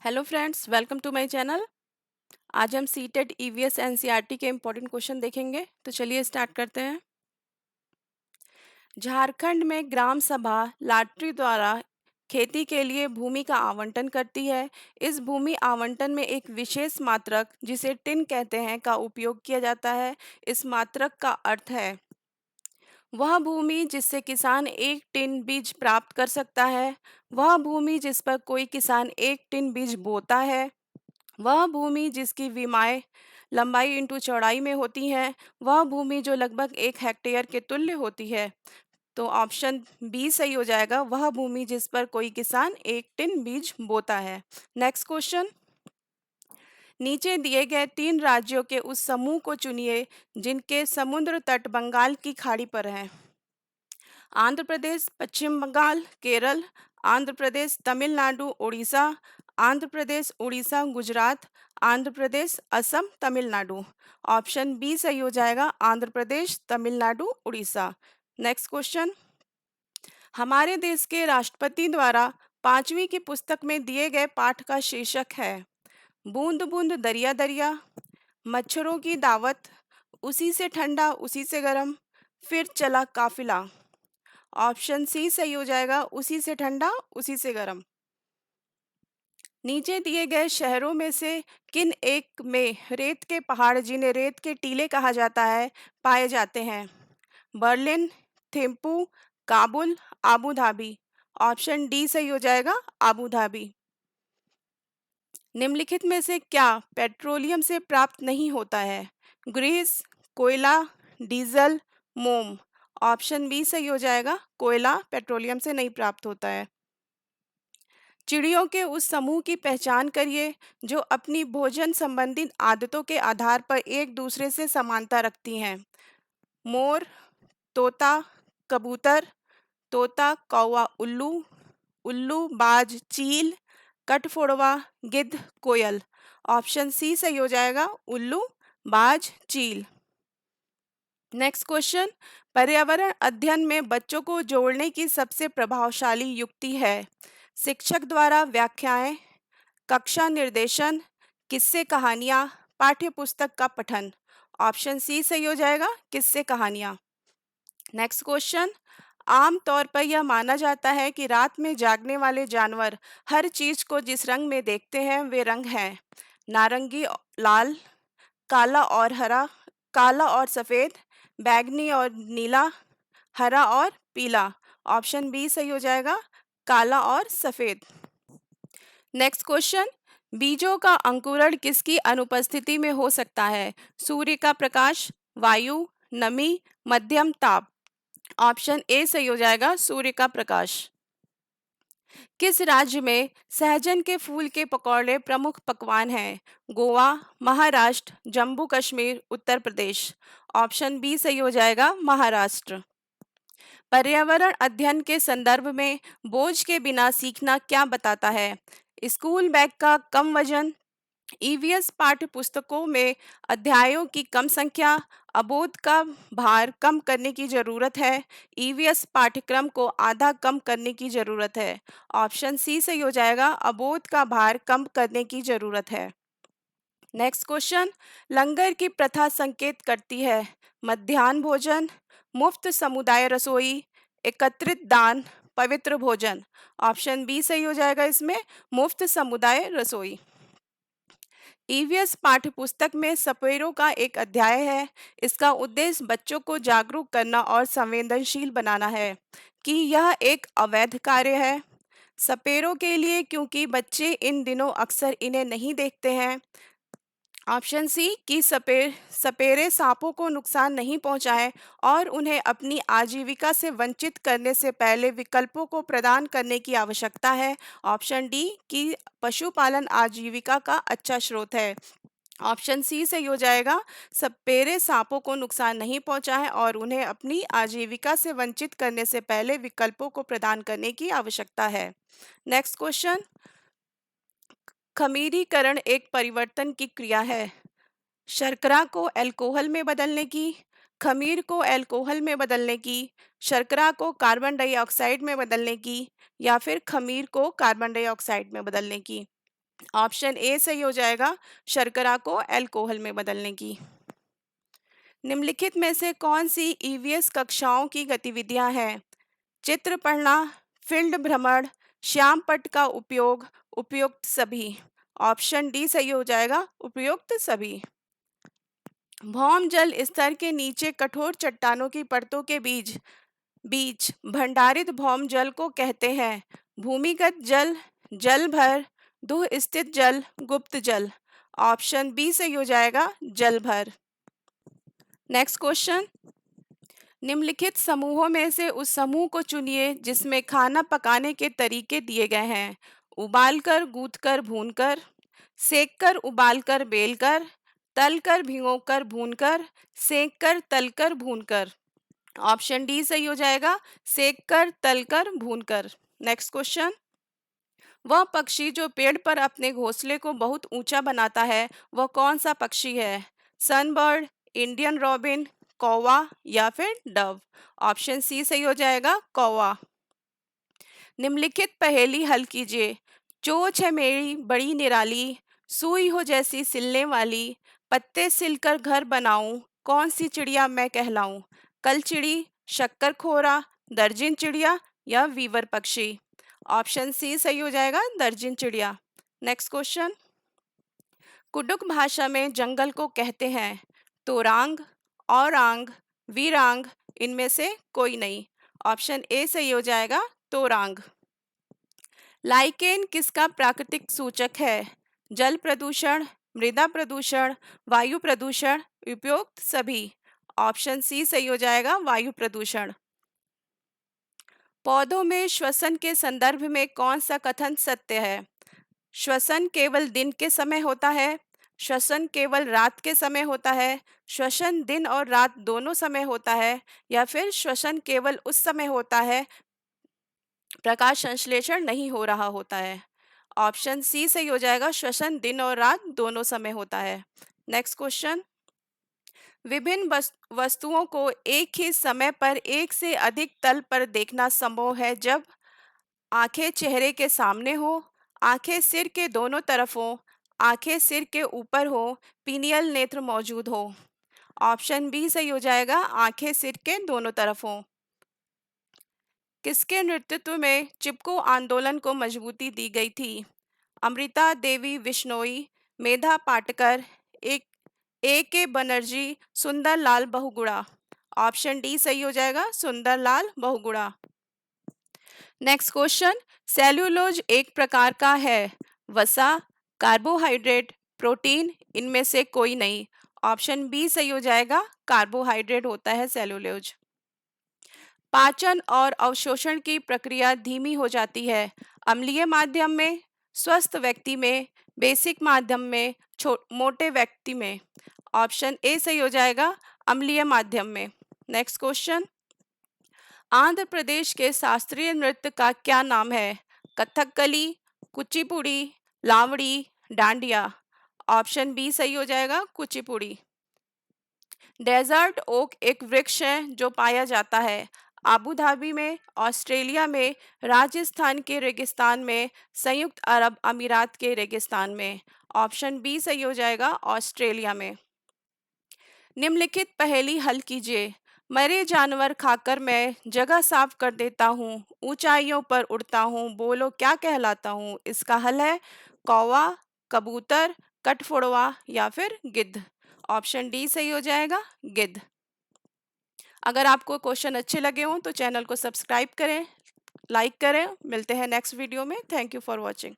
Hello friends, welcome to my channel. आज हम CTET EVS NCERT के इम्पोर्टेंट क्वेश्चन देखेंगे। तो चलिए स्टार्ट करते हैं। झारखंड में ग्राम सभा लॉटरी द्वारा खेती के लिए भूमि का आवंटन करती है। इस भूमि आवंटन में एक विशेष मात्रक जिसे टिन कहते हैं का उपयोग किया जाता है। इस मात्रक का अर्थ है वह भूमि जिससे किसान एक टिन बीज प्राप्त कर सकता है, वह भूमि जिस पर कोई किसान एक टिन बीज बोता है, वह भूमि जिसकी विमाएं लंबाई इंटू चौड़ाई में होती हैं, वह भूमि जो लगभग 1 हेक्टेयर के तुल्य होती है। तो ऑप्शन बी सही हो जाएगा, वह भूमि जिस पर कोई किसान एक टिन बीज बोता है। नेक्स्ट क्वेश्चन, नीचे दिए गए 3 राज्यों के उस समूह को चुनिए जिनके समुद्र तट बंगाल की खाड़ी पर हैं। आंध्र प्रदेश, पश्चिम बंगाल, केरल, आंध्र प्रदेश, तमिलनाडु, उड़ीसा, आंध्र प्रदेश, उड़ीसा, गुजरात, आंध्र प्रदेश, असम, तमिलनाडु। ऑप्शन बी सही हो जाएगा, आंध्र प्रदेश, तमिलनाडु, उड़ीसा। नेक्स्ट क्वेश्चन, हमारे देश के राष्ट्रपति द्वारा 5वीं की पुस्तक में दिए गए पाठ का शीर्षक है बूंद बूंद दरिया दरिया, मच्छरों की दावत, उसी से ठंडा उसी से गर्म, फिर चला काफिला। ऑप्शन सी सही हो जाएगा, उसी से ठंडा उसी से गर्म। नीचे दिए गए शहरों में से किन एक में रेत के पहाड़ जिन्हें रेत के टीले कहा जाता है पाए जाते हैं? Berlin, Thimphu, Kabul, Abu Dhabi. Option D सही हो जाएगा, आबू धाबी। निम्नलिखित में से क्या पेट्रोलियम से प्राप्त नहीं होता है? ग्रीस, कोयला, डीजल, मोम। ऑप्शन बी सही हो जाएगा, कोयला पेट्रोलियम से नहीं प्राप्त होता है। चिड़ियों के उस समूह की पहचान करिए जो अपनी भोजन संबंधित आदतों के आधार पर एक दूसरे से समानता रखती हैं। मोर, तोता, कबूतर, तोता कौवा उल्लू, उल्लू बाज चील, कठफोड़वा गिद्ध कोयल। ऑप्शन सी सही हो जाएगा, उल्लू बाज चील। नेक्स्ट क्वेश्चन, पर्यावरण अध्ययन में बच्चों को जोड़ने की सबसे प्रभावशाली युक्ति है शिक्षक द्वारा व्याख्याएं, कक्षा निर्देशन, किस्से कहानियां, पाठ्य पुस्तक का पठन। ऑप्शन सी सही हो जाएगा, किस्से कहानियां। नेक्स्ट क्वेश्चन, आम तौर पर यह माना जाता है कि रात में जागने वाले जानवर हर चीज को जिस रंग में देखते हैं वे रंग हैं नारंगी, लाल, काला और हरा, काला और सफेद, बैगनी और नीला, हरा और पीला। ऑप्शन बी सही हो जाएगा, काला और सफेद। नेक्स्ट क्वेश्चन, बीजों का अंकुरण किसकी अनुपस्थिति में हो सकता है? सूर्य का प्रकाश, वायु, नमी, मध्यम ताप। ऑप्शन ए सही हो जाएगा, सूर्य का प्रकाश। किस राज्य में सहजन के फूल के पकौड़े प्रमुख पकवान हैं? गोवा, महाराष्ट्र, जम्मू कश्मीर, उत्तर प्रदेश। ऑप्शन बी सही हो जाएगा, महाराष्ट्र। पर्यावरण अध्ययन के संदर्भ में बोझ के बिना सीखना क्या बताता है? स्कूल बैग का कम वजन, ईवीएस पाठ्य पुस्तकों में अध्यायों की कम संख्या, अबोध का भार कम करने की जरूरत है, ईवीएस पाठ्यक्रम को आधा कम करने की जरूरत है। ऑप्शन सी सही हो जाएगा, अबोध का भार कम करने की जरूरत है। नेक्स्ट क्वेश्चन, लंगर की प्रथा संकेत करती है मध्याह्न भोजन, मुफ्त समुदाय रसोई, एकत्रित दान, पवित्र भोजन। ऑप्शन बी सही हो जाएगा, इसमें मुफ्त समुदाय रसोई। ईवीएस पाठ्य पुस्तक में सपेरों का एक अध्याय है। इसका उद्देश्य बच्चों को जागरूक करना और संवेदनशील बनाना है कि यह एक अवैध कार्य है सपेरों के लिए, क्योंकि बच्चे इन दिनों अक्सर इन्हें नहीं देखते हैं। ऑप्शन सी कि सपेरे सांपों को नुकसान नहीं पहुंचाएं और उन्हें अपनी आजीविका से वंचित करने से पहले विकल्पों को प्रदान करने की आवश्यकता है। ऑप्शन डी कि पशुपालन आजीविका का अच्छा स्रोत है। ऑप्शन सी सही हो जाएगा, सपेरे सांपों को नुकसान नहीं पहुंचाएं और उन्हें अपनी आजीविका से वंचित करने से पहले विकल्पों को प्रदान करने की आवश्यकता है। नेक्स्ट क्वेश्चन, खमीरीकरण एक परिवर्तन की क्रिया है शर्करा को अल्कोहल में बदलने की, खमीर को अल्कोहल में बदलने की, शर्करा को कार्बन डाइऑक्साइड में बदलने की, या फिर खमीर को कार्बन डाइऑक्साइड में बदलने की। ऑप्शन ए सही हो जाएगा, शर्करा को अल्कोहल में बदलने की। निम्नलिखित में से कौन सी ईवीएस कक्षाओं की गतिविधियां हैं? चित्र पढ़ना, फील्ड भ्रमण, श्याम पट्ट का उपयोग, उपयुक्त सभी। ऑप्शन डी सही हो जाएगा, उपयुक्त सभी। भौम जल स्तर के नीचे कठोर चट्टानों की परतों के बीच बीच भंडारित भौम जल को कहते हैं? भूमिगत जल, जल भर, दुह स्थित जल, गुप्त जल। ऑप्शन बी सही हो जाएगा, जल भर। नेक्स्ट क्वेश्चन, निम्नलिखित समूहों में से उस समूह को चुनिए जिसमें खाना पकाने के तरीके दिए गए हैं? उबालकर, गूंथकर, भूनकर, सेककर, उबालकर, बेलकर, तलकर, भिगोकर, भूनकर, सेककर, तलकर, भूनकर। ऑप्शन डी सही हो जाएगा, सेककर, तलकर, भूनकर। नेक्स्ट क्वेश्चन, वह पक्षी जो पेड़ पर अपने घोंसले को बहुत ऊंचा बनाता है वह कौन सा पक्षी है? सनबर्ड, इंडियन रॉबिन, कौवा या फिर डव। ऑप्शन सी सही हो जाएगा, कौवा। निम्नलिखित पहेली हल कीजिए। चोंच है मेरी बड़ी निराली, सुई हो जैसी सिलने वाली, पत्ते सिलकर घर बनाऊं, कौन सी चिड़िया मैं कहलाऊं? कलचिड़ी, शक्करखोरा, दर्जिन चिड़िया या वीवर पक्षी। ऑप्शन सी सही हो जाएगा, दर्जिन चिड़िया। नेक्स्ट क्वेश्चन, कुडुक भाषा में जंगल को कहते हैं? तोरांग, औरांग, वीरांग, इनमें से कोई नहीं। ऑप्शन ए सही हो जाएगा, तोरांग। लाइकेन किसका प्राकृतिक सूचक है? जल प्रदूषण, मृदा प्रदूषण, वायु प्रदूषण, उपयुक्त सभी। ऑप्शन सी सही हो जाएगा, वायु प्रदूषण। पौधों में श्वसन के संदर्भ में कौन सा कथन सत्य है? श्वसन केवल दिन के समय होता है, श्वसन केवल रात के समय होता है, श्वसन दिन और रात दोनों समय होता है, या फिर श्वसन केवल उस समय होता है प्रकाश संश्लेषण नहीं हो रहा होता है। ऑप्शन सी सही हो जाएगा, श्वसन दिन और रात दोनों समय होता है। नेक्स्ट क्वेश्चन, विभिन्न वस्तुओं को एक ही समय पर एक से अधिक तल पर देखना संभव है जब आंखें चेहरे के सामने हो, आंखें सिर के दोनों तरफ हो, आंखें सिर के ऊपर हो, पीनियल नेत्र मौजूद हो। ऑप्शन बी सही हो जाएगा, आंखें सिर के दोनों तरफ हो। किसके नेतृत्व में चिपको आंदोलन को मजबूती दी गई थी? अमृता देवी बिश्नोई, मेधा Patkar, A K Banerjee, Sundarlal Bahuguna. Option D सही हो जाएगा, Sundarlal Bahuguna. Next question, cellulose एक प्रकार का है? वसा, कार्बोहाइड्रेट, प्रोटीन, इनमें से कोई नहीं। ऑप्शन बी सही हो जाएगा, कार्बोहाइड्रेट होता है सेल्यूलोज। पाचन और अवशोषण की प्रक्रिया धीमी हो जाती है अम्लीय माध्यम में, स्वस्थ व्यक्ति में, बेसिक माध्यम में, मोटे व्यक्ति में। ऑप्शन ए सही हो जाएगा, अम्लीय माध्यम में। नेक्स्ट क्वेश्चन, आंध्र प्रदेश के शास्त्रीय नृत्य का क्या नाम है? कथकली, कुचिपुड़ी, लावड़ी, डांडिया। ऑप्शन बी सही हो जाएगा, कुचिपुड़ी। डेजर्ट ओक एक वृक्ष है जो पाया जाता है आबू धाबी में, ऑस्ट्रेलिया में, राजस्थान के रेगिस्तान में, संयुक्त अरब अमीरात के रेगिस्तान में। ऑप्शन बी सही हो जाएगा, ऑस्ट्रेलिया में। निम्नलिखित पहेली हल कीजिए। मरे जानवर खाकर मैं जगह साफ कर देता हूँ, ऊंचाइयों पर उड़ता हूँ, बोलो क्या कहलाता हूँ? इसका हल है कौवा, कबूतर, कठफोड़वा या फिर गिद्ध। ऑप्शन डी सही हो जाएगा, गिद्ध। अगर आपको क्वेश्चन अच्छे लगे हों तो चैनल को सब्सक्राइब करें, लाइक करें। मिलते हैं नेक्स्ट वीडियो में। Thank you for watching.